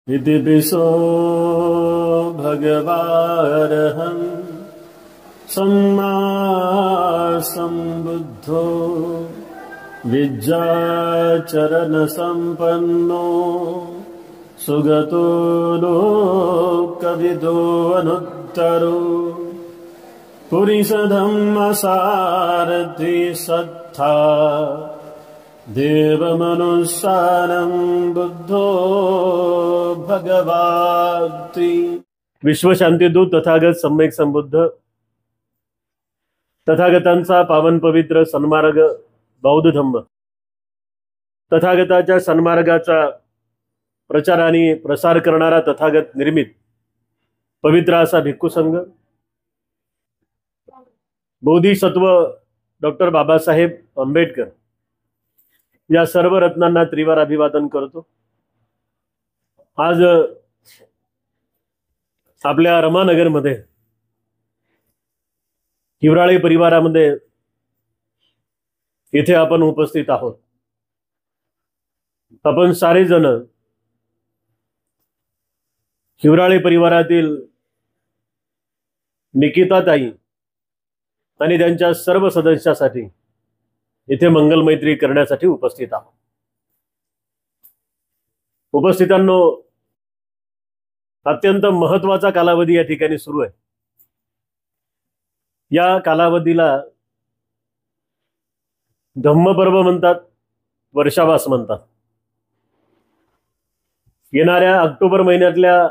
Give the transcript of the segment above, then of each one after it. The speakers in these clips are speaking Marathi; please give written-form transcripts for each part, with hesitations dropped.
इति पिसो भगवारहं सम्मा सम्बुद्धो विद्याचरणसम्पन्नो सुगतो लोकविदो अनुत्तरो पुरीषधम्मसारथि सत्था देवमनुसारं बुद्धो भगवाति। विश्वशांतीदूत तथागत सम्यक संबुद्ध तथागतांचा पावन पवित्र सन्मार्ग बौद्ध धम्म तथागताच्या सन्मार्गाचा प्रचार आणि प्रसार करणारा तथागत निर्मित पवित्र असा भिक्खू संघ बोधिसत्व डॉक्टर बाबासाहेब आंबेडकर या सर्व रत्नांना त्रिवार अभिवादन करतो। आज आपल्या रमानगर मध्ये हिवराळे परिवारामध्ये इथे आपण उपस्थित आहोत। आपण सारे जण हिवराळे परिवारातील निकिताताई आणि त्यांच्या सर्व सदस्यांसाठी इथे मंगल मैत्री करण्यासाठी उपस्थित आहोत। उपस्थितांनो, अत्यंत महत्त्वाचा कालावधी या ठिकाणी सुरू आहे। या कालावधीला धम्मपर्व म्हणतात, वर्षावास म्हणतात। येणाऱ्या ऑक्टोबर महिन्यातल्या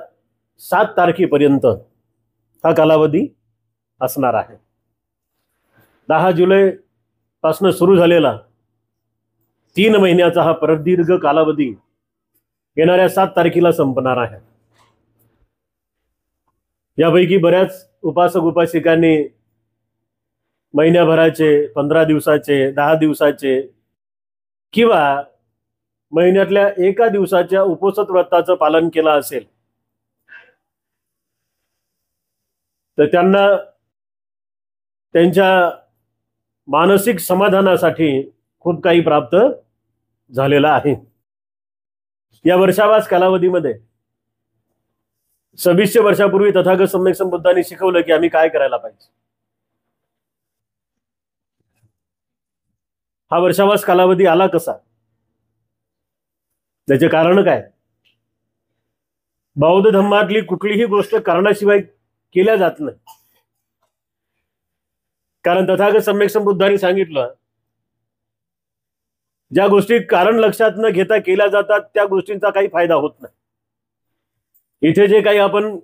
7 तारखेपर्यंत हा कालावधी असणार आहे। 10 जुलै पासून सुरू झालेला 3 महिन्याचा हा प्रदीर्घ कालावधी येणाऱ्या 7 तारखेला संपणार आहे। यापैकी बऱ्याच उपासक उपासिकांनी महिन्याभराचे, 15 दिवसाचे, 10 दिवसाचे किंवा महिन्यातल्या एका दिवसाच्या उपोषित व्रताचं पालन केलं असेल तर त्यांना त्यांच्या मानसिक समाधानासाठी खूप काही प्राप्त झालेला आहे। या वर्षावास कालावधीमध्ये 2600 वर्षापूर्वी तथागत सम्यक संबुद्धांनी शिकवलं की आम्ही काय करायला पाहिजे। हा वर्षावास कालावधी आला कसा, त्याचे कारण काय? बौद्ध धर्मातली कुठलीही गोष्ट कारणाशिवाय केल्या जात नाही। कारण तथागत सम्यक संबुद्धांनी सांगितलं, ज्या गोष्टी कारण लक्षात न घेता केल्या जातात त्या गोष्टींचा काही फायदा होत नाही। इथे जे काही आपण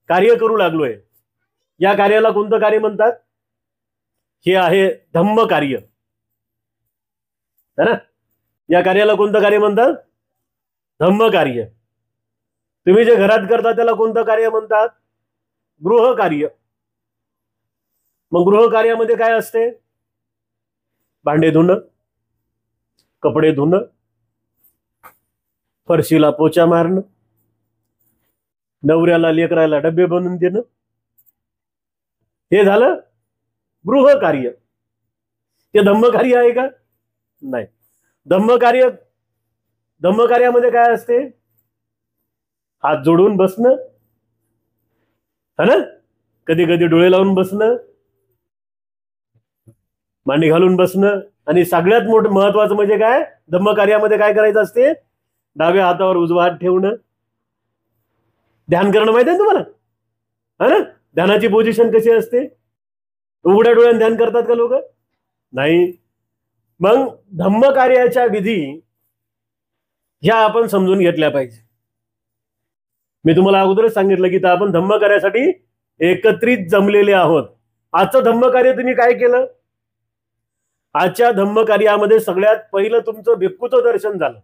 कार्य करू लागलोय, या कार्याला कोणतं कार्य म्हणतात? हे आहे धम्म कार्य, है ना? या कार्याला कोणतं कार्य म्हणतात? धम्म कार्य। तुम्ही जे घरात करता त्याला कोणतं कार्य म्हणतात? गृह कार्य। मग गृह कार्यामध्ये काय असते? भांडे धुणं, कपडे धुणं, फरशीला पोचा मारणं, नवऱ्याला लेकराला डबे बनवून देणं, हे झालं गृह कार्य। ते धम्म कार्य आहे का? नाही। धम्म कार्यामध्ये काय असते? हात जोडून बसणं, है ना? कधी कधी डोळे लावून बसणं, मांडी घालून बसणं, आणि सगळ्यात मोठं महत्वाचं म्हणजे काय? धम्म कार्यामध्ये काय करायचं असते? डाव्या हातावर उजवा हात ठेवणं, ध्यान करणं। माहिती आहे तुम्हाला, है ना? ध्यानाची पोझिशन कशी असते? उघड्या डोळ्याने ध्यान करतात का लोक? नाही। मग धम्म कार्याच्या विधी ह्या आपण समजून घेतल्या पाहिजे। मी तुम्हाला अगोदरच सांगितलं की आपण धम्म कार्यासाठी एकत्रित जमलेले आहोत। आजचं धम्म कार्य तुम्ही काय केलं? आजच्या धम्म कार्यामध्ये सगळ्यात पहिलं तुमचं भिक्खूचं दर्शन झालं।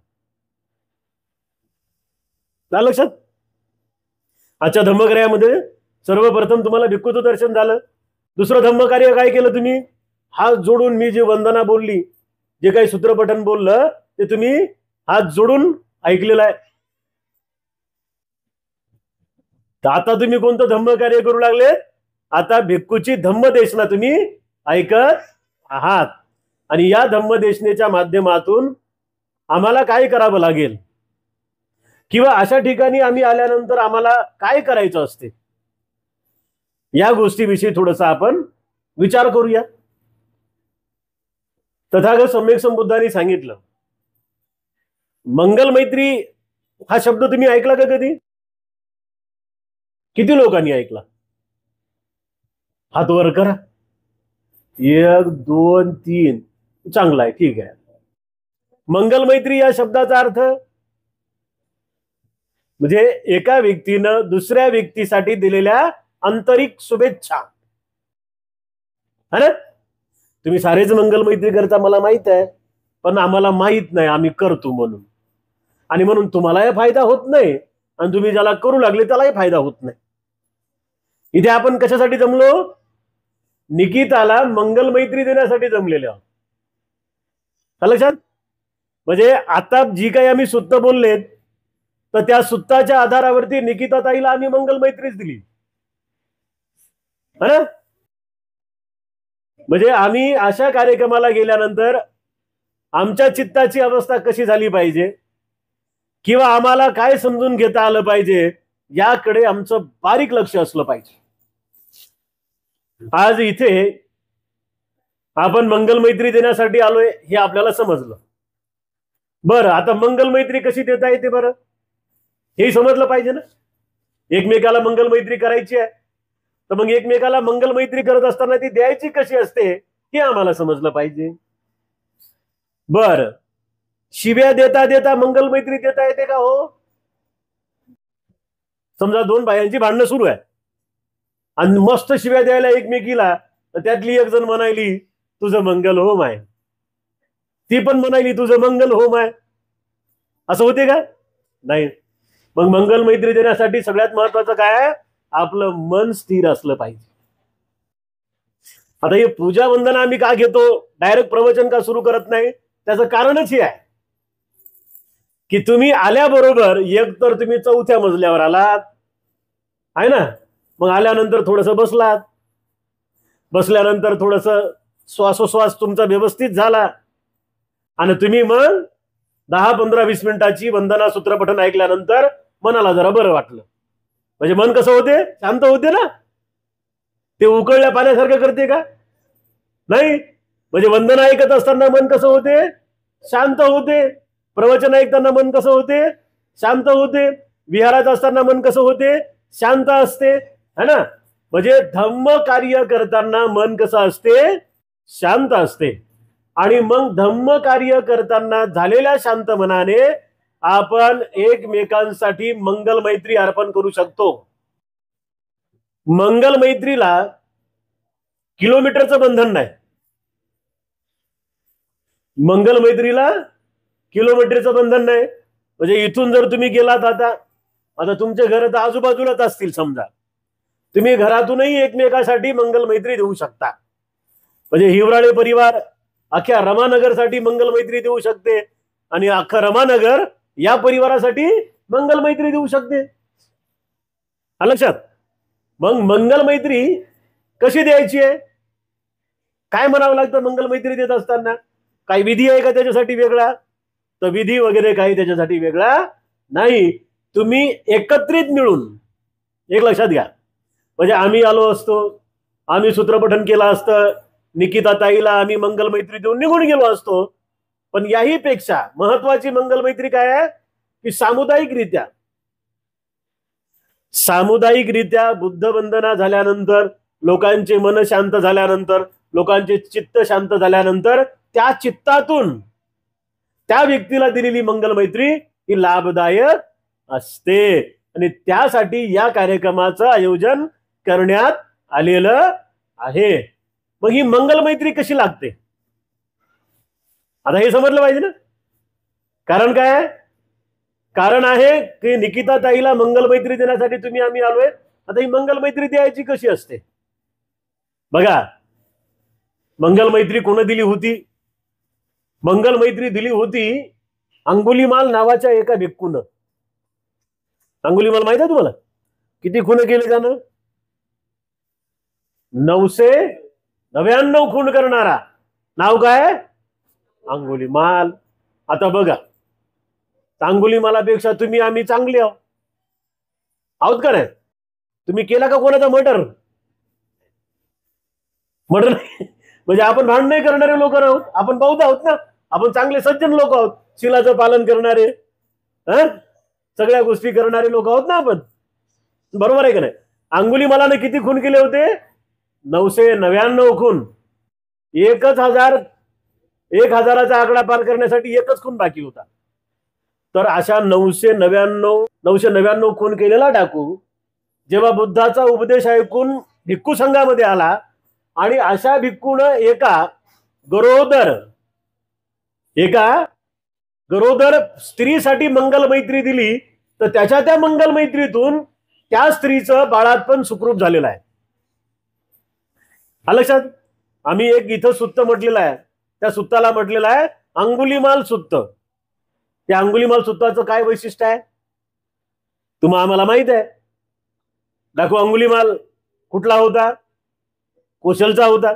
लक्षात? आजच्या धम्म कार्यामध्ये सर्वप्रथम तुम्हाला भिक्खूचं दर्शन झालं। दुसरं धम्म कार्य काय केलं तुम्ही? हात जोडून मी जी वंदना बोलली, जे काही सूत्रपठण बोललं ते तुम्ही हात जोडून ऐकलेलं आहे। आता तुम्ही कोणतं धम्म कार्य करू लागले? आता भिक्खूची धम्मदेशना तुम्ही ऐकत आहात। आणि या धम्मदेशनेच्या माध्यमातून आम्हाला काय करावं लागेल? किंवा अशा ठिकाणी आम्ही आल्यानंतर आम्हाला काय करायचं असते, या गोष्टीविषयी थोडस आपण विचार करूया. तथागत सम्यक संबुद्धांनी सांगितलं, मंगल मैत्री हा शब्द तुम्ही ऐकला का कधी? किती लोकांनी ऐकला? हात वर करा. 1 2 3. चांगला आहे, ठीक आहे. मंगल मैत्री या शब्दाचा अर्थ म्हणजे एका व्यक्तीनं दुसऱ्या व्यक्तीसाठी दिलेल्या आंतरिक शुभेच्छा. है ना? तुम्ही सारेच मंगल मैत्री करता मला माहित आहे, पण आम्हाला माहित नाही आम्ही करतो म्हणून, आणि म्हणून तुम्हालाही फायदा होत नाही आणि तुम्ही ज्याला करू लागले त्यालाही फायदा होत नाही. इथे आपण कशासाठी जमलो? निकिताला मंगल मैत्री देण्यासाठी जमलेले आहोत. लक्षात? म्हणजे आता जी काही आम्ही सुत्त बोललेत, तर त्या सुत्ताच्या आधारावरती निकिता ताईला आम्ही मंगल मैत्रीच दिली. है ना? म्हणजे आम्ही अशा कार्यक्रमाला गेल्यानंतर आमच्या चित्ताची अवस्था कशी झाली पाहिजे किंवा आम्हाला काय समजून घेता आलं पाहिजे, याकडे आमचं बारीक लक्ष असलं पाहिजे. आज इथे आपण मंगल मैत्री देण्यासाठी आलोय हे आपल्याला समजलं. बरं, आता मंगल मैत्री कशी देता येते बरं, हे समजलं पाहिजे ना. एकमेकाला मंगल मैत्री करायची आहे, तर मग एकमेकाला मंगल मैत्री करत असताना ती द्यायची कशी असते हे आम्हाला समजलं पाहिजे. बर, शिव्या देता देता मंगल मैत्री देता येते का हो? समजा 2 बायांची भांडणं सुरू आहे आणि मस्त शिव्या द्यायला एकमेकीला, तर त्यातली एक जण म्हणायली तुझं मंगल होम आहे, ती पण म्हणायली तुझं मंगल होम आहे. असं होते का? नाही. मग मंगल मैत्री देण्यासाठी सगळ्यात महत्वाचं काय आहे? आपलं मन स्थिर असलं पाहिजे. आता हे पूजा वंदना आम्ही का घेतो, डायरेक्ट प्रवचन का सुरू करत नाही, त्याचं कारणच हे आहे की तुम्ही आल्याबरोबर एक तर तुम्ही 4थ्या मजल्यावर आलात आहे ना, मग आल्यानंतर थोडस बसलात, बसल्यानंतर थोडस श्वासोश्वास तुमचा व्यवस्थित झाला आणि तुम्ही मग 10-15-20 मिनिटाची वंदना सूत्रपठण ऐकल्यानंतर मनाला जरा बरं वाटलं. म्हणजे मन कसं होते? शांत होते ना. ते उकळल्या पाण्यासारखं करते का? नाही. म्हणजे वंदना ऐकत असताना मन कसं होते? शांत होते. प्रवचन ऐकताना मन कसं होते? शांत होते. विहारात असताना मन कसं होते? शांत असते. है ना? म्हणजे धम्म कार्य करताना मन कसं असते? शांत असते. आणि मग धम्म कार्य करताना झालेल्या शांत मनाने आपण एकमेकांसाठी मंगल मैत्री अर्पण करू शकतो. मंगल मैत्रीला किलोमीटरचं बंधन नाही. मंगल मैत्रीला किलोमीटरचं बंधन नाही. म्हणजे इथून जर तुम्ही गेलात, आता तुमचे घर तर आजूबाजूलाच असतील समजा, तुम्ही घरातूनही एकमेकासाठी मंगल मैत्री देऊ शकता. म्हणजे हिवराळे परिवार अख्ख्या रमानगरसाठी मंगल मैत्री देऊ शकते आणि अख्खा रमानगर या परिवारासाठी मंगल मैत्री देऊ शकते. लक्षात? मग मंगल मैत्री कशी द्यायची आहे, काय म्हणावं लागतं मंगल मैत्री देत असताना? काही विधी आहे का त्याच्यासाठी वेगळा? तर विधी वगैरे काही त्याच्यासाठी वेगळा नाही. तुम्ही एकत्रित मिळून, एक लक्षात घ्या, म्हणजे आम्ही आलो असतो, आम्ही सूत्रपठण केलं असतं, निकिता ताईला आम्ही मंगल मैत्री देऊन निघून गेलो असतो, पण याही पेक्षा महत्वाची मंगल मैत्री काय आहे की सामुदायिकरित्या बुद्ध वंदना झाल्यानंतर, लोकांचे मन शांत झाल्यानंतर, लोकांचे चित्त शांत झाल्यानंतर त्या चित्तातून त्या व्यक्तीला दिलेली मंगल मैत्री ही लाभदायक असते. आणि त्यासाठी या कार्यक्रमाचं आयोजन करण्यात आलेलं आहे. मग ही मंगल मैत्री कशी लागते आता हे समजलं पाहिजे ना. कारण काय? कारण आहे की निकिता ताईला मंगल मैत्री देण्यासाठी तुम्ही आम्ही आलोय. आता ही मंगल मैत्री द्यायची कशी असते बघा. मंगल मैत्री कोण दिली होती? मंगल मैत्री दिली होती अंगुलीमाल नावाच्या एका भिक्खून. अंगुलीमाल माहित आहे तुम्हाला? किती खून केले त्यानं? 999 खून करणारा. नाव काय? अंगुलीमाल. आता बघा, अंगुलीमालापेक्षा तुम्ही आम्ही चांगले आहोत का नाही? तुम्ही केला का कोणाचा मर्डर? मर्डर म्हणजे आपण भांडण नाही करणारे लोक आहोत, आपण बौद्ध आहोत ना, आपण चांगले सज्जन लोक आहोत, शिलाचं पालन करणारे, सगळ्या गोष्टी करणारे लोक आहोत ना आपण, बरोबर आहे का नाही? अंगुलीमालाने किती खून केले होते? 999 खून. 1000चा आकडा पार करण्यासाठी एकच खून बाकी होता. तर अशा 999 खून केलेला डाकू जेव्हा बुद्धाचा उपदेश ऐकून भिक्खू संघामध्ये आला आणि अशा भिक्खूनं एका गरोदर स्त्रीसाठी मंगल मैत्री दिली, तर त्याच्या त्या मंगल मैत्रीतून त्या स्त्रीचं बाळातपण सुखरूप झालेलं आहे. लक्षात? आम्ही एक इथं सुत्त म्हटलेलं आहे, त्या सुत्ताला म्हटलेलं आहे अंगुलीमाल सुत्त. त्या अंगुलीमाल सुत्ताचं काय वैशिष्ट्य आहे तुम्हाला आम्हाला माहित आहे. दाखव, अंगुलीमाल कुठला होता? कोशलचा होता.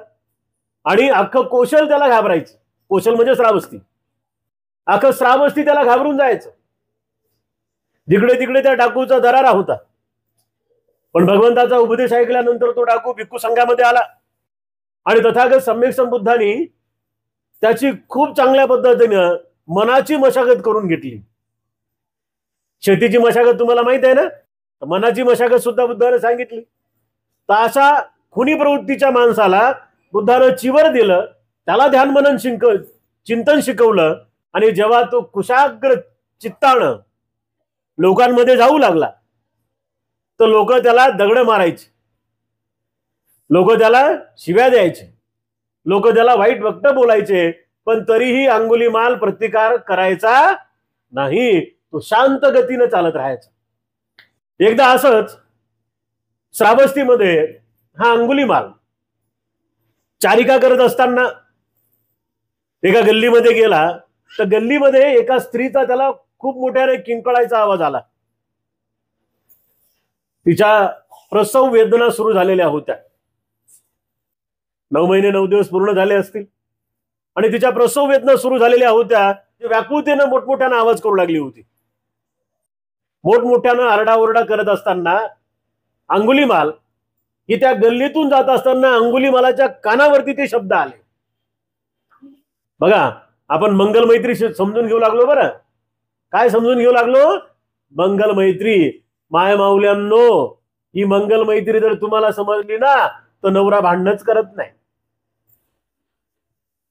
आणि अख्खं कोशल त्याला घाबरायचं. कोशल म्हणजे श्रावस्ती. अख्खं श्रावस्ती त्याला घाबरून जायचं. जिकडे तिकडे त्या डाकूचा दरारा होता. पण भगवंताचा उपदेश ऐकल्यानंतर तो डाकू भिक्खू संघामध्ये आला आणि तथागत सम्यक संबुद्धांनी त्याची खूप चांगल्या पद्धतीनं मनाची मशागत करून घेतली. शेतीची मशागत तुम्हाला माहित आहे ना, मनाची मशागत सुद्धा बुद्धाने सांगितली. तर अशा खुनी प्रवृत्तीच्या माणसाला बुद्धानं चिवर दिलं, त्याला ध्यान मनन चिंतन शिकवलं. आणि जेव्हा तो कुशाग्र चित्तानं लोकांमध्ये जाऊ लागला तर लोक त्याला दगड मारायचे, लोक त्याला शिव्या द्यायचे, लोक त्याला वाईट वक्तव्य बोलायचे, पण तरीही अंगुलीमाल प्रतिकार करायचा नाही. तो शांत गतीने चालत राहायचा. एकदा असंच श्रावस्तीमध्ये हा अंगुलीमाल चारिका करत असताना एका गल्लीमध्ये गेला. तर गल्लीमध्ये एका स्त्रीचा त्याला खूप मोठ्याने किंकाळायचा आवाज आला. तिच्या प्रसव वेदना सुरू झालेल्या होत्या. 9 महिने 9 दिवस पूर्ण झाले असतील आणि तिच्या प्रसव वेदना सुरू झालेल्या होत्या. व्याकुळतेनं मोठमोठ्यानं आवाज करू लागली होती. मोठमोठ्यानं आरडाओरडा करत असताना अंगुलीमाल ही त्या गल्लीतून जात असताना अंगुलीमालाच्या कानावरती ते शब्द आले. बघा, आपण मंगल मैत्री समजून घेऊ लागलो. बरं, काय समजून घेऊ लागलो? मंगल मैत्री. माय माऊल्यांनो, ही मंगल मैत्री जर तुम्हाला समजली ना तर नवरा भांडणच करत नाही.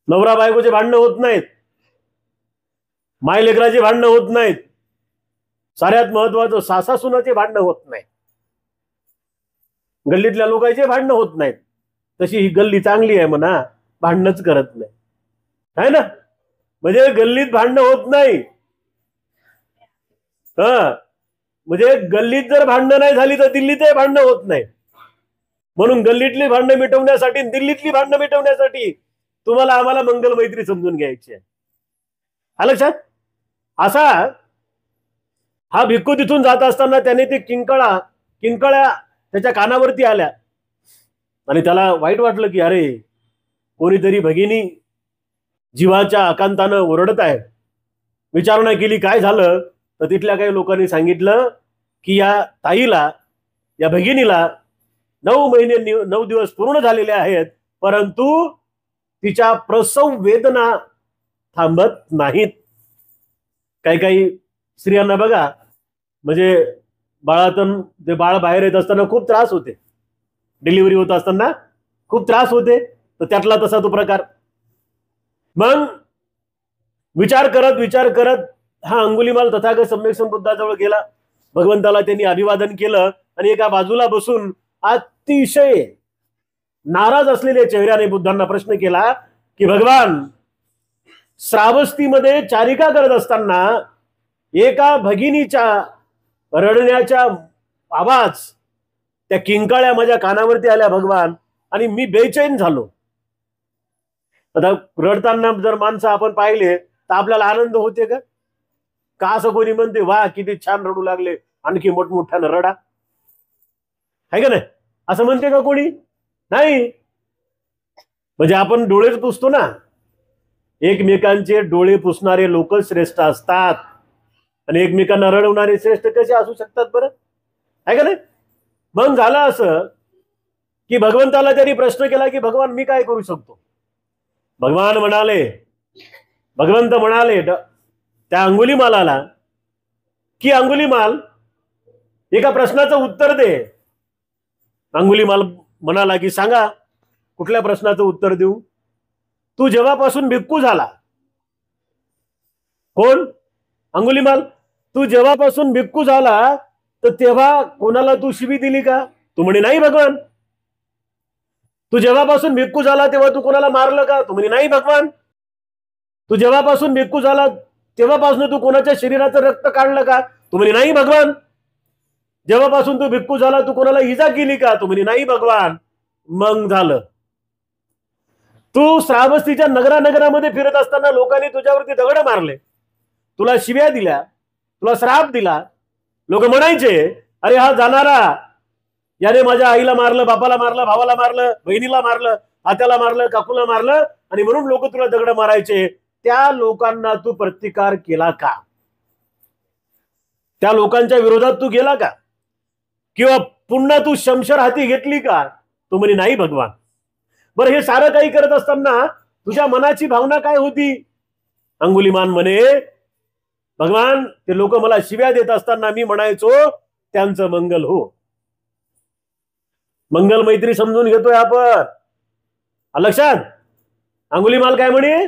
नवरा बायकोचे भांडणं होत नाहीत, माय लेकराचे भांडणं होत नाहीत, साऱ्यात महत्वाचं सासा सुनाचे भांडणं होत नाहीत, गल्लीतल्या लोकांचे भांडणं होत नाहीत. तशी ही गल्ली चांगली आहे म्हणा, भांडणच करत नाही, है ना? म्हणजे गल्लीत भांडणं होत नाही. म्हणजे गल्लीत जर भांडणं नाही झाली तर दिल्लीतही भांडणं होत नाही. म्हणून गल्लीतली भांडणं मिटवण्यासाठी, दिल्लीतली भांडणं मिटवण्यासाठी तुम्हाला आम्हाला मंगल मैत्री समजून घ्यायची आहे. लक्षात? असा हा भिक्खू तिथून जात असताना त्याने ते किंकाळ्या त्याच्या कानावरती आल्या आणि त्याला वाईट वाटलं की अरे, कोणीतरी भगिनी जीवाच्या आकांतानं ओरडत आहे. विचारणा केली काय झालं, तर तिथल्या काही लोकांनी सांगितलं की या ताईला, या भगिनीला 9 महिने 9 दिवस पूर्ण झालेले आहेत, परंतु तिच्या प्रसव वेदना थांबत नाहीत. काही स्त्रियांना बघा, म्हणजे बाळातून ते बाळ बाहेर येत असताना खूप त्रास होते, डिलिव्हरी होत असताना खूप त्रास होते. तर त्यातला तसा तो प्रकार. मग विचार करत हा अंगुलीमाल तथागत सम्यक संबुद्धाजवळ गेला. भगवंताला त्यांनी अभिवादन केलं आणि एका बाजूला बसून अतिशय नाराज असलेल्या चेहऱ्याने बुद्धांना प्रश्न केला की भगवान, श्रावस्तीमध्ये चारिका करत असताना एका भगिनीच्या रडण्याच्या आवाज, त्या किंकाळ्या माझ्या कानावरती आल्या भगवान, आणि मी बेचैन झालो. आता रडताना जर माणसं आपण पाहिले तर आपल्याला आनंद होते का? असं कोणी म्हणते वा किती छान रडू लागले, आणखी मोठमोठ्यानं रडा, आहे का नाही? असं म्हणते का कोणी? नाही. म्हणजे आपण डोळेच पुसतो ना, एकमेकांचे डोळे पुसणारे लोक श्रेष्ठ असतात, आणि एकमेकांना रडवणारे श्रेष्ठ कसे असू शकतात बरं, आहे का नाही? मग झालं असं की भगवंताला त्यांनी प्रश्न केला की भगवान मी काय करू शकतो? भगवंत म्हणाले त्या अंगुलीमालाला की अंगुलीमाल एका प्रश्नाचं उत्तर दे. अंगुलीमाल म्हणाला की सांगा कुठल्या प्रश्नाचं उत्तर देऊ? तू जेव्हापासून भिक्खू झाला. कोण? अंगुलीमाल. तू जेव्हापासून भिक्खू झाला तर तेव्हा कोणाला तू शिवी दिली का? तू म्हणे नाही भगवान. तू जेव्हापासून भिक्खू झाला तेव्हा तू कोणाला मारलं का? तू म्हणे नाही भगवान. तू जेव्हापासून भिक्खू झाला तेव्हापासून तू कोणाच्या शरीराचं रक्त काढलं का? तू म्हणे नाही भगवान. जेव्हापासून तू भिक्खू झाला तू कोणाला इजा केली का? तू म्हणे नाही भगवान. मग झालं, तू श्रावस्तीच्या नगरामध्ये फिरत असताना लोकांनी तुझ्यावरती दगड मारले, तुला शिव्या दिल्या, तुला श्राप दिला. लोक म्हणायचे अरे हा जाणारा, याने माझ्या आईला मारलं, बापाला मारलं, भावाला मारलं, बहिणीला मारलं, आत्याला मारलं, काकूला मारलं, आणि म्हणून लोक तुला दगड मारायचे. त्या लोकांना तू प्रतिकार केला का? त्या लोकांच्या विरोधात तू गेला का? किंवा पुन्हा तू शमशर हाती घेतली का? तू म्हणे नाही भगवान. बरं, हे सारं काही करत असताना तुझ्या मनाची भावना काय होती? अंगुलीमान म्हणे भगवान, ते लोक मला शिव्या देत असताना मी म्हणायचो त्यांचं मंगल हो. मंगल मैत्री समजून घेतोय आपण, लक्षात? अंगुलीमाल काय म्हणे?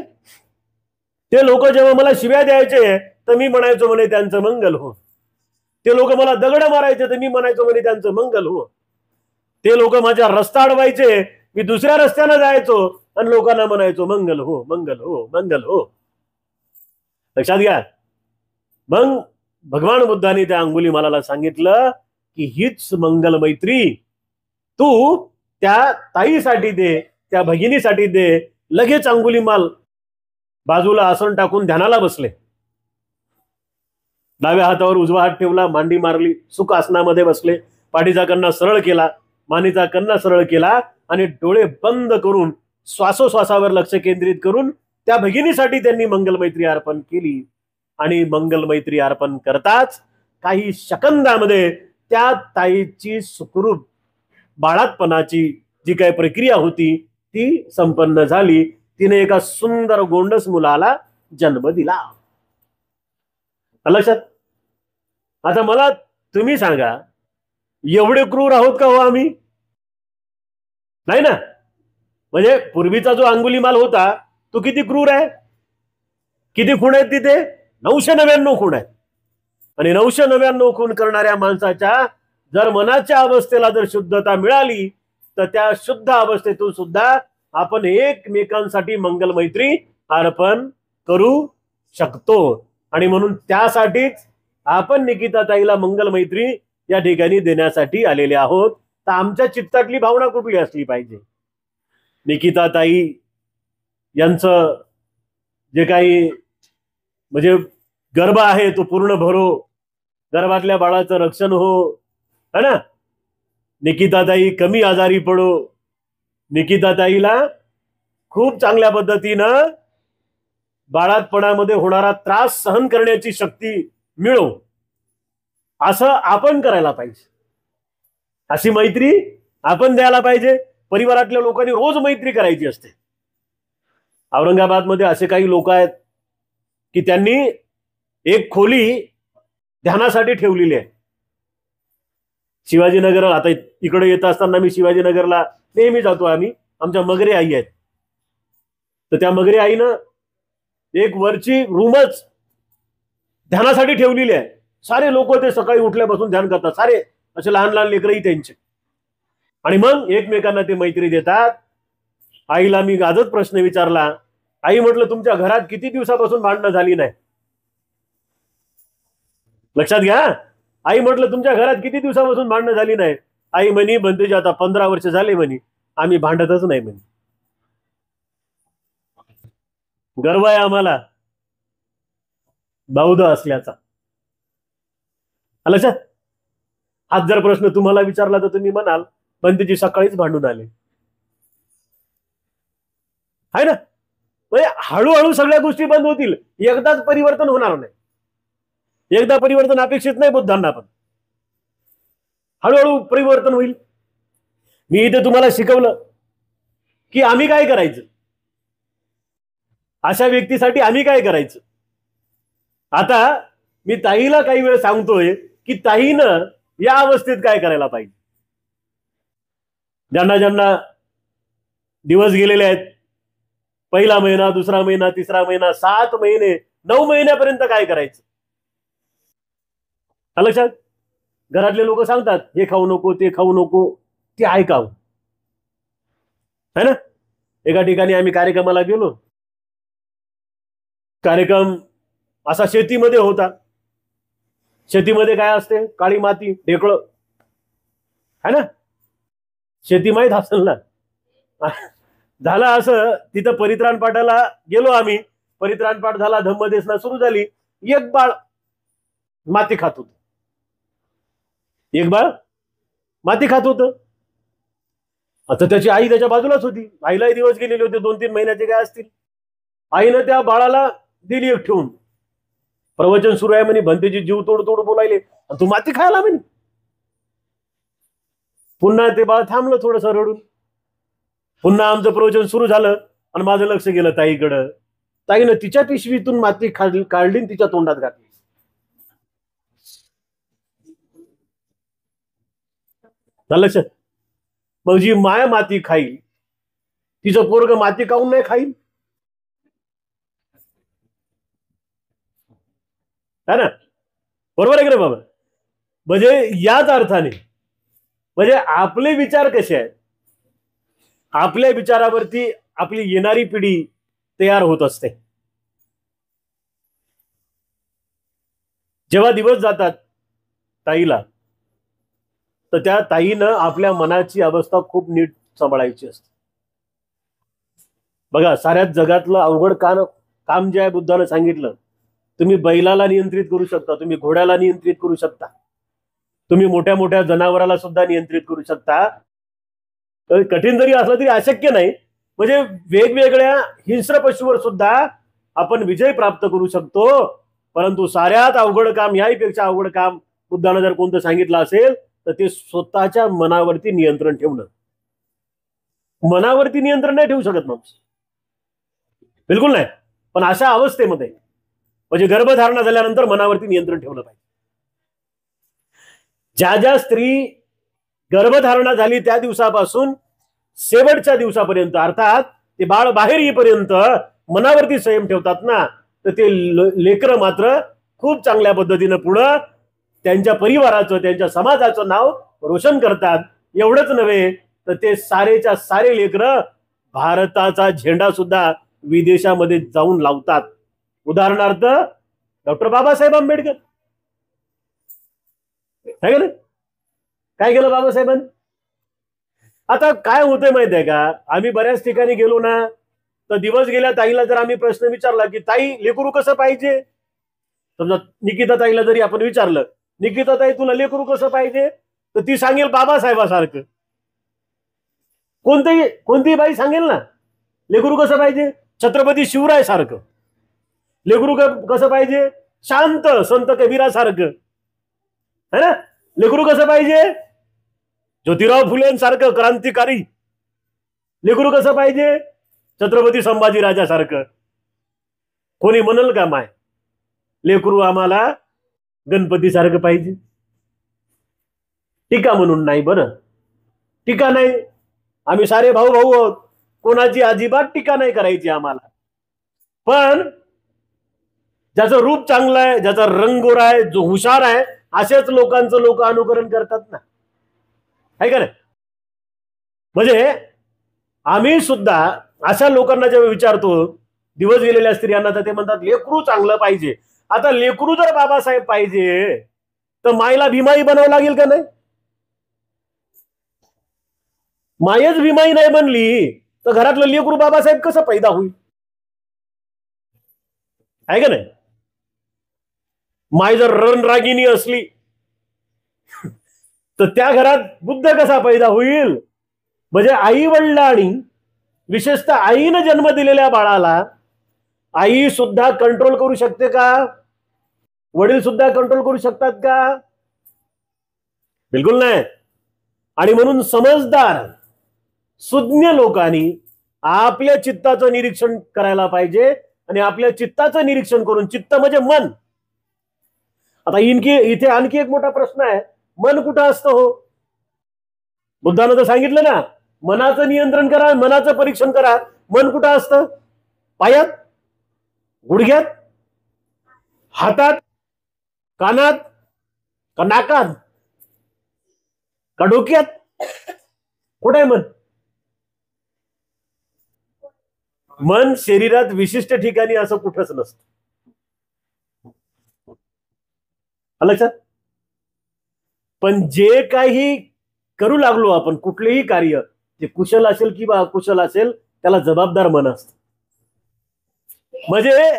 ते लोक जेव्हा मला शिव्या द्यायचे तर मी म्हणायचो म्हणे त्यांचं मंगल हो. ते लोक मला दगड मारायचे तर मी म्हणायचो म्हणे त्यांचं मंगल हो. ते लोक माझ्या रस्ता अडवायचे, मी दुसऱ्या रस्त्यानं जायचो आणि लोकांना म्हणायचो मंगल हो, मंगल हो, मंगल हो. लक्षात घ्या. मग भगवान बुद्धांनी त्या अंगुलीमालाला सांगितलं की हीच मंगल मैत्री तू त्या ताईसाठी दे, त्या भगिनीसाठी दे. लगेच अंगुलीमाल बाजूला आसन टाकून ध्यानाला बसले. डाव्या हातावर उजवा हात ठेवला, मांडी मारली, सुख आसनामध्ये बसले, पाठीचा कन्ना सरळ केला, मानेचा कन्ना सरळ केला आणि डोळे बंद करून श्वासोश्वासावर लक्ष केंद्रित करून त्या भगिनीसाठी त्यांनी मंगलमैत्री अर्पण केली. आणि मंगलमैत्री अर्पण करताच काही सेकंदामध्ये त्या ताईची सुखरूप बाळातपणाची जी काही प्रक्रिया होती ती संपन्न झाली. तिने एका सुंदर गोंडस मुलाला जन्म दिला. लक्षात? आता मला तुम्ही सांगा, एवढे क्रूर आहोत का हो आम्ही? नाही ना. म्हणजे पूर्वीचा जो अंगुलीमाल होता तो किती क्रूर आहे? किती खूण आहेत तिथे? 999 खूण आहेत. आणि 999 खूण करणाऱ्या माणसाच्या जर मनाच्या अवस्थेला जर शुद्धता मिळाली तर त्या शुद्ध अवस्थेतून सुद्धा आपण एकमेकांसाठी मंगल मैत्री अर्पण करू शकतो. आणि म्हणून त्यासाठीच आपण निकिता ताईला मंगल मैत्री या ठिकाणी देण्यासाठी आलेले आहोत. तर आमच्या चित्तातली भावना कुठली असली पाहिजे? निकिता ताई यांचं जे काही म्हणजे गर्भ आहे तो पूर्ण भरो, गर्भातल्या बाळाचं रक्षण हो, है ना. निकिता ताई कमी आजारी पडो, निकिता ताईला खूप चांगल्या पद्धतीनं बाळातपणामध्ये होणारा त्रास सहन करण्याची शक्ती मिळो, असं आपण करायला पाहिजे. अशी मैत्री आपण द्यायला पाहिजे. परिवारातल्या लोकांनी रोज मैत्री करायची असते. औरंगाबादमध्ये असे काही लोक आहेत की त्यांनी एक खोली ध्यानासाठी ठेवलेली आहे. शिवाजीनगर, आता इकडे येत असताना मी शिवाजीनगरला नेहमी जातो आम्ही. आमच्या मगरे आई आहेत, तर त्या मगरे आईनं एक वरची रूमच ध्यानासाठी ठेवलेली आहे. सारे लोक ते सकाळी उठल्यापासून ध्यान करतात, सारे असे लहान लहान लेकरही त्यांचे. आणि मग एकमेकांना ते मैत्री देतात. आईला मी आजच प्रश्न विचारला, आई म्हटलं तुमच्या घरात किती दिवसापासून भांडणं झाली नाही? लक्षात घ्या. आई म्हटलं तुमच्या घरात किती दिवसापासून भांडणं झाली नाही? आई म्हणी बनतेजी आता 15 वर्ष झाले म्हणी आम्ही भांडतच नाही म्हणी. गर्व आहे आम्हाला बौद्ध असल्याचा. लक्षात? हाच जर प्रश्न तुम्हाला विचारला तर तुम्ही म्हणाल बनतेजी सकाळीच भांडून आले, आहे ना. म्हणजे हळूहळू सगळ्या गोष्टी बंद होतील, एकदाच परिवर्तन होणार नाही. एकदा परिवर्तन अपेक्षित नाही बुद्धांना, पण हळूहळू परिवर्तन होईल. मी इथे तुम्हाला शिकवलं की आम्ही काय करायचं, अशा व्यक्तीसाठी आम्ही काय करायचं. आता मी ताईला काही वेळ सांगतोय की ताईनं या अवस्थेत काय करायला पाहिजे. ज्यांना ज्यांना दिवस गेलेले आहेत, पहिला महिना, दुसरा महिना, तिसरा महिना, 7 महिने, 9 महिन्यापर्यंत काय करायचं. लक्षात, घरातले लोक सांगतात हे खाऊ नको, ते खाऊ नको, ते ऐकावं, है ना. एका ठिकाणी आम्ही कार्यक्रमाला गेलो. कार्यक्रम असा शेतीमध्ये होता. शेतीमध्ये काय असते, काळी माती, ढेकळं, है ना. शेती माहीत असेल ना. झालं असं, तिथं परित्राण पाठाला गेलो आम्ही. परित्राण पाठ झाला, धम्मदेसना सुरू झाली. एक बाळ माती खात होत, एक बाळ माती खात होत. आता त्याची आई त्याच्या बाजूलाच होती. आईलाही दिवस गेलेले होते, 2-3 महिन्याचे काय असतील. आईनं त्या बाळाला दिली एक ठेवून. प्रवचन सुरू आहे म्हणे, भंतेची जीव तोड तोड बोलायले, तू माती खायला म्हणे. पुन्हा ते बाळ थांबलं थोडस रडून. पुन्हा आमचं प्रवचन सुरू झालं आणि माझं लक्ष गेलं ताईकडं. ताईनं तिच्या पिशवीतून माती काढली, तिच्या तोंडात घातली. लक्षात. मग जी माय माती खाईल, तिचं पोरग माती खाऊन नाही खाईल, है ना. बरोबर आहे की नाही बाबा. म्हणजे याच अर्थाने, म्हणजे आपले विचार कसे आहेत, आपल्या विचारावरती आपली येणारी पिढी तयार होत असते. जेव्हा दिवस जातात ताईला, तर त्या ताईनं आपल्या मनाची अवस्था खूप नीट सांभाळायची असते. बघा, साऱ्याच जगातलं अवघड काम जे आहे बुद्धानं सांगितलं. तुम्ही बैलाला नियंत्रित करू शकता, तुम्ही घोड्याला नियंत्रित करू शकता, तुम्ही मोठ्या मोठ्या जनावराला सुद्धा नियंत्रित करू शकता. कठीण जरी असलं तरी अशक्य नाही. म्हणजे वेगवेगळ्या हिंस्र पशुवर सुद्धा आपण विजय प्राप्त करू शकतो. परंतु साऱ्यात अवघड काम, याहीपेक्षा अवघड काम बुद्धानं जर कोणतं सांगितलं असेल तर ते स्वतःच्या मनावरती नियंत्रण ठेवणं. मनावरती नियंत्रण नाही ठेवू शकत माणूस, बिलकुल नाही. पण अशा अवस्थेमध्ये, म्हणजे गर्भधारणा झाल्यानंतर मनावरती नियंत्रण ठेवलं पाहिजे. ज्या ज्या स्त्री गर्भधारणा झाली त्या दिवसापासून शेवटच्या दिवसापर्यंत, अर्थात ते बाळ बाहेर येईपर्यंत मनावरती संयम ठेवतात ना, तर ते लेकरं मात्र खूप चांगल्या पद्धतीनं पुढं त्यांच्या परिवाराचं, त्यांच्या समाजाचं नाव रोशन करतात. एवढंच नव्हे तर ते सारेच्या सारे लेकरं भारताचा झेंडा सुद्धा विदेशामध्ये जाऊन लावतात. उदाहरणार्थ डॉक्टर बाबासाहेब आंबेडकर, है ना. काय केलं बाबासाहेबांनी. आता काय होतंय माहिती आहे का, आम्ही बऱ्याच ठिकाणी गेलो ना, तर दिवस गेल्या ताईला जर आम्ही प्रश्न विचारला की ताई लेकरू कसं पाहिजे, समजा निकिता ताईला जरी आपण विचारलं, निकिता ताई तुला लेकरू कसं पाहिजे, तर ती सांगेल बाबासाहेबासारखं. कोणतीही बाई सांगेल ना लेकरू कसं पाहिजे, छत्रपती शिवराय सारखं. लेकरू कसं पाहिजे, शांत संत कबीरासारखं, है ना. लेकरू कसं पाहिजे, ज्योतिराव फुलेंसारखं क्रांतिकारी. लेकरू कसं पाहिजे, छत्रपती संभाजी राजासारखं. कोणी म्हणल का माय लेकरू आम्हाला गणपती सारखं पाहिजे. टीका म्हणून नाही, बरं टीका नाही. आम्ही सारे भाऊ भाऊ आहोत, कोणाची अजिबात टीका नाही करायची आम्हाला. पण ज्याचं रूप चांगलं आहे, ज्याचा रंग गोरा आहे, जो हुशार आहे, अशाच लोकांचं लोक अनुकरण करतात ना, आहे का नाही. म्हणजे आम्ही सुद्धा अशा लोकांना जेव्हा विचारतो दिवस गेलेल्या स्त्रियांना, तर ते म्हणतात लेकरू चांगलं पाहिजे. आता लेकरू जर बाबासाहेब पाहिजे तर मायला भीमाई बनावं लागेल का नाही. मायच भीमाई नाही बनली तर घरातलं लेकरू बाबासाहेब कसं पैदा होईल, आहे का नाही. माय जर रणरागिनी असली तर त्या घरात बुद्ध कसा पैदा होईल. म्हणजे आई वडिलांनी, विशेषतः आईनं जन्म दिलेल्या बाळाला आई सुद्धा कंट्रोल करू शकते का. वडील सुद्धा कंट्रोल करू शकतात का? बिलकुल नाही. आणि म्हणून समजदार सुज्ञ लोकांनी आपल्या चित्ताचं निरीक्षण करायला पाहिजे आणि आपल्या चित्ताचं निरीक्षण करून, चित्त म्हणजे मन. आता इथे आणखी एक मोठा प्रश्न आहे, मन कुठं असतं हो? बुद्धानं तर सांगितलं ना, मनाचं नियंत्रण करा, मनाचं परीक्षण करा. मन कुठं असतं? पायात, गुडघ्यात, हातात, कानात, का नाकात, का डोक्यात? कुठे आहे मन? मन शरीरात विशिष्ट ठिकाणी असं कुठंच नसतं. लक्षात? पण जे काही करू लागलो आपण, कुठलेही कार्य, ते कुशल असेल किंवा अकुशल असेल, त्याला जबाबदार मन असतं. म्हणजे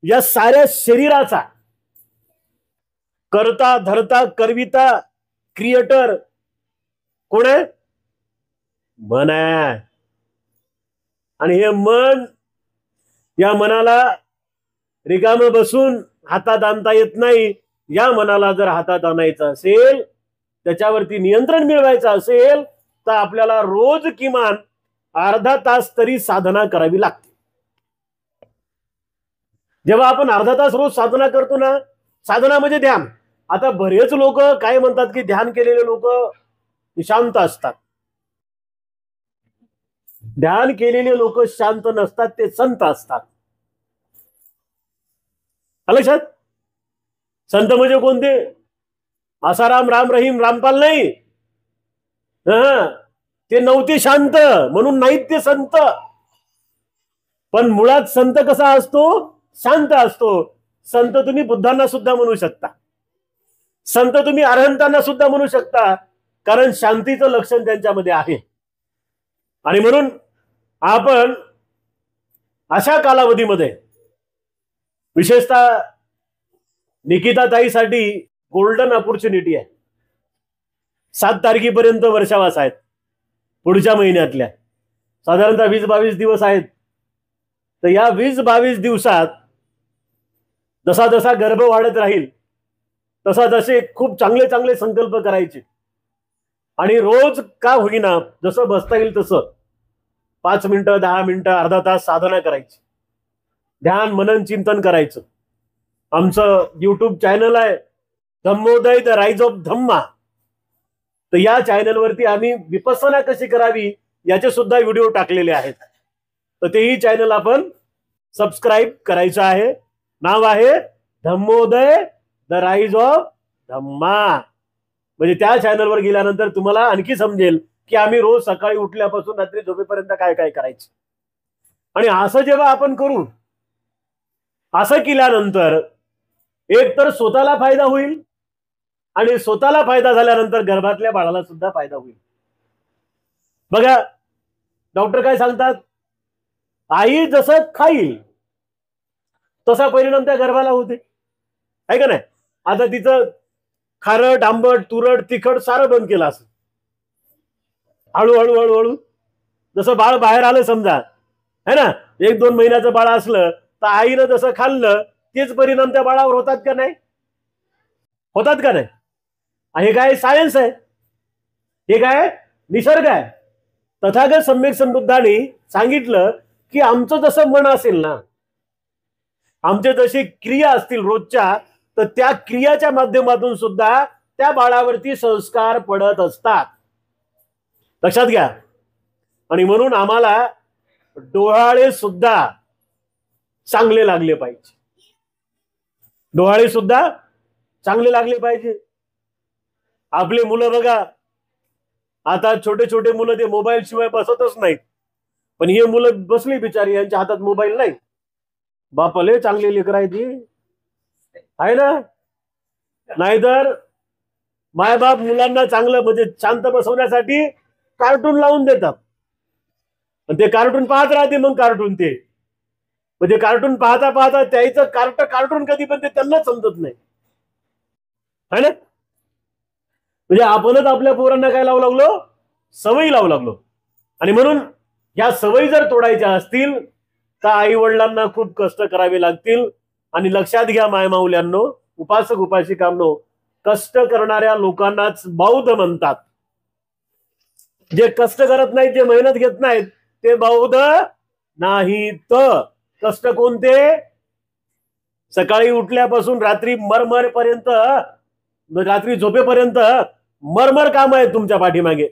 या साऱ्या शरीराचा करता धरता करविता क्रिएटर कोण आहे? मन आहे. आणि हे मन, या मनाला रिकाम बसून हातात आणता येत नाही. या मनाला जर हातात आणायचं असेल, त्याच्यावरती नियंत्रण मिळवायचं असेल, तर आपल्याला रोज किमान अर्धा तास तरी साधना करावी लागते. जेव्हा आपण अर्धा तास रोज साधना करतो ना, साधना म्हणजे ध्यान. आता बरेच लोक काय म्हणतात की ध्यान केलेले लोक शांत असतात. ध्यान केलेले लोक शांत नसतात, ते संत असतात. लक्षात? संत म्हणजे कोणते? आसाराम, राम रहीम, रामपाल नाही. ते नव्हते शांत म्हणून नाहीत ते संत. पण मुळात संत कसा असतो? शांत असतो. संत तुम्ही बुद्धांना सुद्धा म्हणू शकता, संत तुम्ही अरहंतांना सुद्धा म्हणू शकता, कारण शांतीचं लक्षण त्यांच्यामध्ये आहे. आणि म्हणून आपण अशा कालावधीमध्ये विशेषतः निकिता ताईसाठी गोल्डन ऑपॉर्च्युनिटी आहे. 7 तारखेपर्यंत वर्षावास आहेत, पुढच्या महिन्यातल्या साधारणतः 20-22 दिवस आहेत. तर या 20-22 दिवसात जसा जसा गर्भ वाढत राहील तसा तसे खूप चांगले चांगले संकल्प करायचे. आणि रोज का होईना, जसं बसता येईल तसं 5 मिनिटं, 10 मिनिटं, अर्धा तास साधना करायची, ध्यान मनन चिंतन करायचं. आमचं YouTube चॅनल आहे धम्मोदय द राईज ऑफ धम्मा. तर या चॅनलवरती आम्ही विपස්සना कशी करावी याचे सुद्धा व्हिडिओ टाकलेले आहेत. तर तेही चॅनल आपण सबस्क्राईब करायचं आहे. नाव आहे धम्मोदय द राईज ऑफ धम्मा. म्हणजे त्या चॅनलवर गेल्यानंतर तुम्हाला आणखी समजेल की आम्ही रोज सकाळी उठल्यापासून रात्री झोपेपर्यंत काय काय करायचं. आणि असं जेव्हा आपण करू, असं केल्यानंतर एक तर स्वतःला फायदा होईल आणि स्वतःला फायदा झाल्यानंतर गर्भातल्या बाळाला सुद्धा फायदा होईल. बघा डॉक्टर काय सांगतात, आई जसं खाईल तसा परिणाम त्या गर्भाला होते, आहे का नाही? आता तिचं खारट, आंबट, तुरट, तिखट सारं बंद केलं असं. हळूहळू हळूहळू जसं बाळ बाहेर आलं समजा, है ना, 1-2 महिन्याचं बाळ असलं तर आईनं जसं खाल्लं तेच परिणाम त्या बाळावर होतात का नाही? होतात का नाही? हे काय सायन्स आहे, हे काय निसर्ग आहे. तथागत सम्यक समृद्धाने सांगितलं की आमचं जसं मन असेल ना, आमचे जशी क्रिया असतील रोजच्या, तर त्या क्रियाच्या माध्यमातून सुद्धा त्या बाळावरती संस्कार पडत असतात. लक्षात घ्या. आणि म्हणून आम्हाला डोहाळे सुद्धा चांगले लागले पाहिजे, डोहाळे सुद्धा चांगले लागले पाहिजे. आपले मुलं बघा, आता छोटे छोटे मुलं ते मोबाईल शिवाय बसतच नाहीत. पण हे मुलं बसली बिचारी, यांच्या हातात मोबाईल नाही. बापाले चांगले लेकर आहे ती, आहे ना. नाहीतर मायबाप मुलांना चांगलं म्हणजे शांत बसवण्यासाठी कार्टून लावून देतात. ते कार्टून पाहत राहते. मग कार्टून ते म्हणजे कार्टून पाहता पाहता त्याचं कार्टून कधी पण ते त्यांना समजत नाही, है ना. म्हणजे आपणच आपल्या पोरांना काय लावू लागलो, सवयी लावू लागलो. आणि म्हणून या सवयी जर तोडायच्या असतील तर आई वडिलांना खूप कष्ट करावे लागतील. आणि लक्षात घ्या मायमाऊल्यांनो, उपासक उपासिकांनो, कष्ट करणाऱ्या लोकांनाच बौद्ध म्हणतात. जे कष्ट करत नाहीत, जे मेहनत घेत नाहीत, ते बौद्ध नाहीत. कष्ट कोणते? सकाळी उठल्यापासून रात्री मरमरपर्यंत, रात्री झोपेपर्यंत मरमर काम आहे तुमच्या पाठीमागे.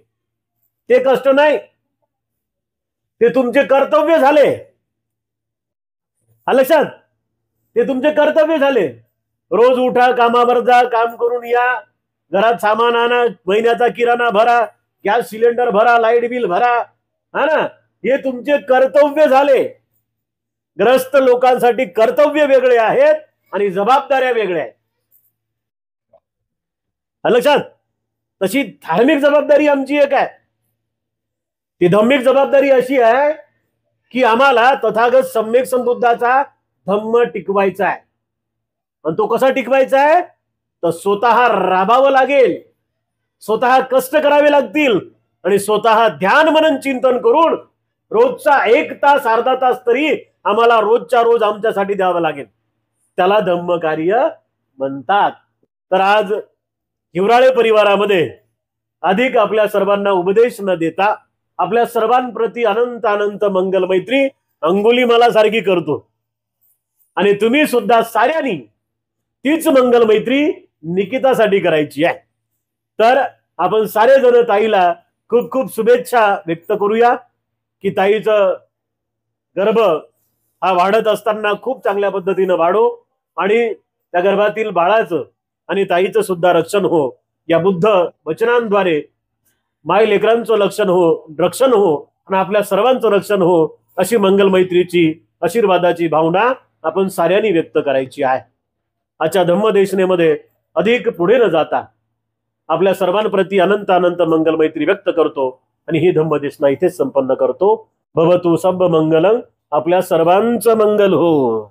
ते कष्ट नाही, ते तुमचे कर्तव्य झाले. लक्षात, ते तुमचे कर्तव्य झाले. रोज उठा, कामावर जा, काम करून या, घरात सामान आणा, महिन्याचा किराणा भरा, गॅस सिलेंडर भरा, लाईट बिल भरा, हा ना, हे तुमचे कर्तव्य झाले. ग्रस्त लोकांसाठी कर्तव्य वेगळे आहेत आणि जबाबदाऱ्या वेगळ्या आहेत. लक्षात, तशी धार्मिक जबाबदारी आमची एक आहे. ती धार्मिक जबाबदारी अशी आहे की आम्हाला तथागत सम्यक संबुद्धाचा धम्म टिकवायचा आहे. आणि तो कसा टिकवायचा आहे? तर स्वतः राबावं लागेल, स्वतः कष्ट करावे लागतील आणि स्वतः ध्यान मनन चिंतन करून रोजचा 1 तास अर्धा तास तरी आम्हाला रोजच्या रोज आमच्यासाठी द्यावं लागेल. त्याला धम्म कार्य म्हणतात. तर आज हिवराळे परिवारामध्ये अधिक आपल्या सर्वांना उपदेश न देता आपल्या सर्वांप्रती अनंत अनंत मंगल मैत्री अंगुलीमाला सारखी करतो. आणि तुम्ही सुद्धा साऱ्यांनी तीच मंगल मैत्री निकितासाठी करायची आहे. तर आपण सारे जण ताईला खूप खूप शुभेच्छा व्यक्त करूया की ताईचं गर्भ हा वाढत असताना खूप चांगल्या पद्धतीने वाढो आणि त्या गर्भातील बाळाचं आणि ताईचं सुद्धा रक्षण हो. या बुद्ध वचनांद्वारे माय लेकरांचं रक्षण हो आणि आपल्या सर्वांचं रक्षण हो, अशी मंगल मैत्रीची आशीर्वादाची भावना आपण साऱ्यांनी व्यक्त करायची आहे. आजच्या धम्मदेशनेमध्ये अधिक पुढे न जाता आपल्या सर्वांप्रती अनंत अनंत मंगल मैत्री व्यक्त करतो आणि ही धम्मदेशना इथेच संपन्न करतो. भवतु सब मंगलं. आपल्या सर्वांचं मंगल हो.